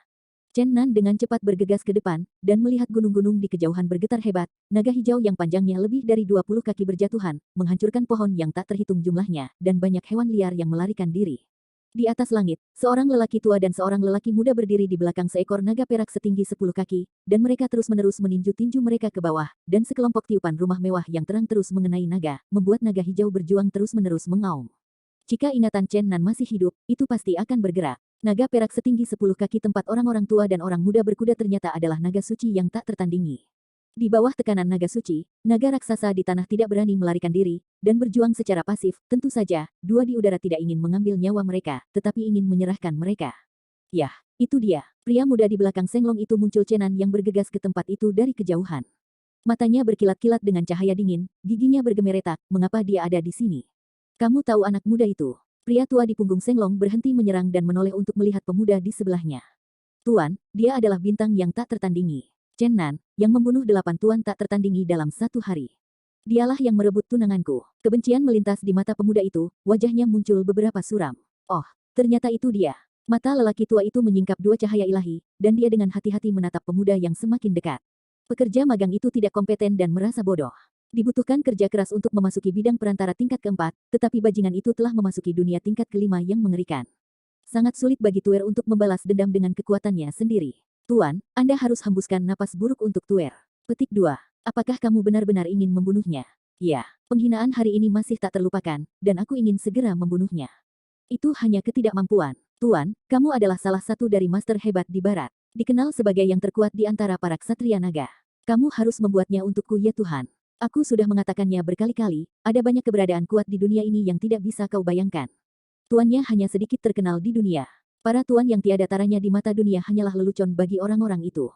Chen Nan dengan cepat bergegas ke depan, dan melihat gunung-gunung di kejauhan bergetar hebat, naga hijau yang panjangnya lebih dari 20 kaki berjatuhan, menghancurkan pohon yang tak terhitung jumlahnya, dan banyak hewan liar yang melarikan diri. Di atas langit, seorang lelaki tua dan seorang lelaki muda berdiri di belakang seekor naga perak setinggi 10 kaki, dan mereka terus-menerus meninju tinju mereka ke bawah, dan sekelompok tiupan rumah mewah yang terang terus mengenai naga, membuat naga hijau berjuang terus-menerus mengaum. Jika ingatan Chen Nan masih hidup, itu pasti akan bergerak. Naga perak setinggi 10 kaki tempat orang-orang tua dan orang muda berkuda ternyata adalah naga suci yang tak tertandingi. Di bawah tekanan naga suci, naga raksasa di tanah tidak berani melarikan diri, dan berjuang secara pasif. Tentu saja, dua di udara tidak ingin mengambil nyawa mereka, tetapi ingin menyerahkan mereka. Yah, itu dia. Pria muda di belakang Senglong itu muncul. Chenan yang bergegas ke tempat itu dari kejauhan. Matanya berkilat-kilat dengan cahaya dingin, giginya bergemeretak. Mengapa dia ada di sini? Kamu tahu anak muda itu? Pria tua di punggung Senglong berhenti menyerang dan menoleh untuk melihat pemuda di sebelahnya. Tuan, dia adalah bintang yang tak tertandingi. Chen Nan, yang membunuh 8 tuan tak tertandingi dalam 1 hari. Dialah yang merebut tunanganku. Kebencian melintas di mata pemuda itu, wajahnya muncul beberapa suram. Oh, ternyata itu dia. Mata lelaki tua itu menyingkap 2 cahaya ilahi, dan dia dengan hati-hati menatap pemuda yang semakin dekat. Pekerja magang itu tidak kompeten dan merasa bodoh. Dibutuhkan kerja keras untuk memasuki bidang perantara tingkat keempat, tetapi bajingan itu telah memasuki dunia tingkat kelima yang mengerikan. Sangat sulit bagi Tuer untuk membalas dendam dengan kekuatannya sendiri. Tuan, Anda harus hembuskan napas buruk untuk Tuer. Petik 2. Apakah kamu benar-benar ingin membunuhnya? Ya, penghinaan hari ini masih tak terlupakan, dan aku ingin segera membunuhnya. Itu hanya ketidakmampuan. Tuan, kamu adalah salah satu dari master hebat di barat. Dikenal sebagai yang terkuat di antara para ksatria naga. Kamu harus membuatnya untukku ya Tuhan. Aku sudah mengatakannya berkali-kali, ada banyak keberadaan kuat di dunia ini yang tidak bisa kau bayangkan. Tuannya hanya sedikit terkenal di dunia. Para tuan yang tiada taranya di mata dunia hanyalah lelucon bagi orang-orang itu.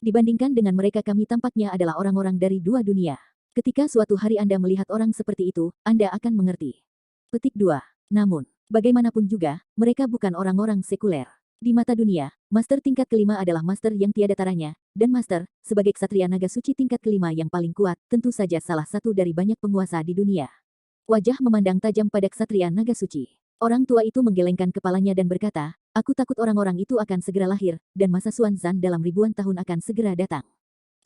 Dibandingkan dengan mereka kami tampaknya adalah orang-orang dari 2 dunia. Ketika suatu hari Anda melihat orang seperti itu, Anda akan mengerti. Petik 2. Namun, bagaimanapun juga, mereka bukan orang-orang sekuler. Di mata dunia, master tingkat kelima adalah master yang tiada taranya, dan master, sebagai ksatria naga suci tingkat kelima yang paling kuat, tentu saja salah satu dari banyak penguasa di dunia. Wajah memandang tajam pada ksatria naga suci. Orang tua itu menggelengkan kepalanya dan berkata, aku takut orang-orang itu akan segera lahir, dan masa Xuanzan dalam ribuan tahun akan segera datang.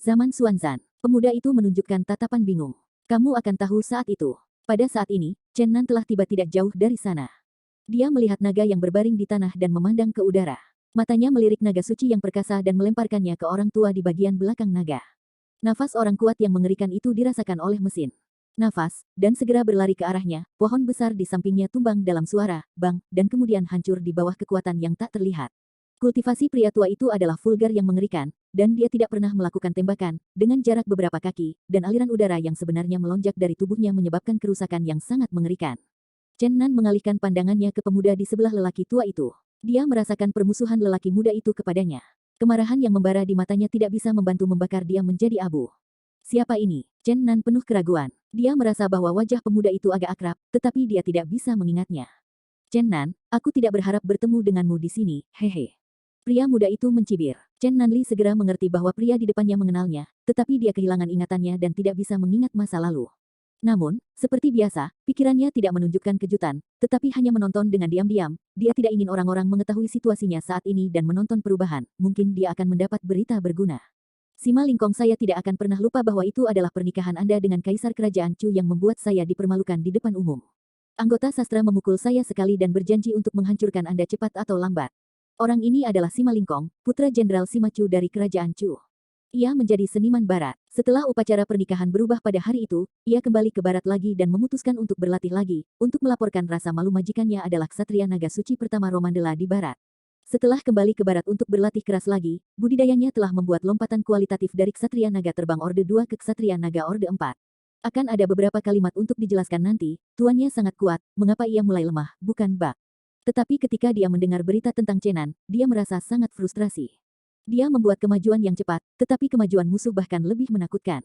Zaman Xuanzan, pemuda itu menunjukkan tatapan bingung. Kamu akan tahu saat itu. Pada saat ini, Chen Nan telah tiba tidak jauh dari sana. Dia melihat naga yang berbaring di tanah dan memandang ke udara. Matanya melirik naga suci yang perkasa dan melemparkannya ke orang tua di bagian belakang naga. Nafas orang kuat yang mengerikan itu dirasakan oleh mesin. Nafas, dan segera berlari ke arahnya, pohon besar di sampingnya tumbang dalam suara, bang, dan kemudian hancur di bawah kekuatan yang tak terlihat. Kultivasi pria tua itu adalah vulgar yang mengerikan, dan dia tidak pernah melakukan tembakan, dengan jarak beberapa kaki, dan aliran udara yang sebenarnya melonjak dari tubuhnya menyebabkan kerusakan yang sangat mengerikan. Chen Nan mengalihkan pandangannya ke pemuda di sebelah lelaki tua itu. Dia merasakan permusuhan lelaki muda itu kepadanya. Kemarahan yang membara di matanya tidak bisa membantu membakar dia menjadi abu. Siapa ini? Chen Nan penuh keraguan. Dia merasa bahwa wajah pemuda itu agak akrab, tetapi dia tidak bisa mengingatnya. Chen Nan, aku tidak berharap bertemu denganmu di sini, hehe. Pria muda itu mencibir. Chen Nanli segera mengerti bahwa pria di depannya mengenalnya, tetapi dia kehilangan ingatannya dan tidak bisa mengingat masa lalu. Namun, seperti biasa, pikirannya tidak menunjukkan kejutan, tetapi hanya menonton dengan diam-diam. Dia tidak ingin orang-orang mengetahui situasinya saat ini dan menonton perubahan. Mungkin dia akan mendapat berita berguna. Sima Lingkong, saya tidak akan pernah lupa bahwa itu adalah pernikahan Anda dengan Kaisar Kerajaan Chu yang membuat saya dipermalukan di depan umum. Anggota sastra memukul saya sekali dan berjanji untuk menghancurkan Anda cepat atau lambat. Orang ini adalah Sima Lingkong, putra Jenderal Sima Chu dari Kerajaan Chu. Ia menjadi seniman barat. Setelah upacara pernikahan berubah pada hari itu, ia kembali ke barat lagi dan memutuskan untuk berlatih lagi, untuk melaporkan rasa malu majikannya adalah ksatria naga suci pertama Romandela di barat. Setelah kembali ke barat untuk berlatih keras lagi, budidayanya telah membuat lompatan kualitatif dari ksatria naga terbang Orde 2 ke ksatria naga Orde 4. Akan ada beberapa kalimat untuk dijelaskan nanti, tuannya sangat kuat, mengapa ia mulai lemah, bukan bak. Tetapi ketika dia mendengar berita tentang Chenan, dia merasa sangat frustrasi. Dia membuat kemajuan yang cepat, tetapi kemajuan musuh bahkan lebih menakutkan.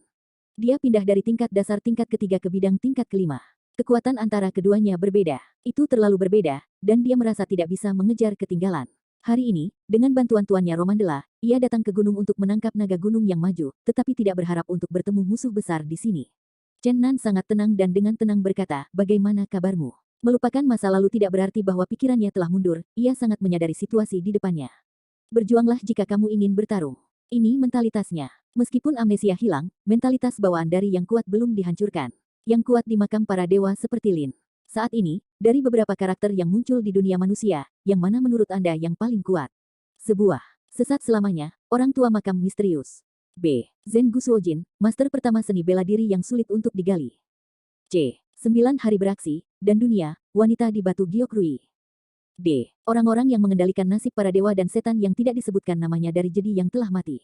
Dia pindah dari tingkat dasar tingkat ketiga ke bidang tingkat kelima. Kekuatan antara keduanya berbeda. Itu terlalu berbeda, dan dia merasa tidak bisa mengejar ketinggalan. Hari ini, dengan bantuan tuannya Romandela, ia datang ke gunung untuk menangkap naga gunung yang maju, tetapi tidak berharap untuk bertemu musuh besar di sini. Chen Nan sangat tenang dan dengan tenang berkata, bagaimana kabarmu? Melupakan masa lalu tidak berarti bahwa pikirannya telah mundur, ia sangat menyadari situasi di depannya. Berjuanglah jika kamu ingin bertarung. Ini mentalitasnya. Meskipun amnesia hilang, mentalitas bawaan dari yang kuat belum dihancurkan. Yang kuat di makam para dewa seperti Lin. Saat ini, dari beberapa karakter yang muncul di dunia manusia, yang mana menurut Anda yang paling kuat? Sebuah sesat selamanya, orang tua makam misterius. B. Zen Gusuojin, master pertama seni bela diri yang sulit untuk digali. C. 9 hari beraksi, dan dunia, wanita di batu Gyokrui. D. Orang-orang yang mengendalikan nasib para dewa dan setan yang tidak disebutkan namanya dari jedi yang telah mati.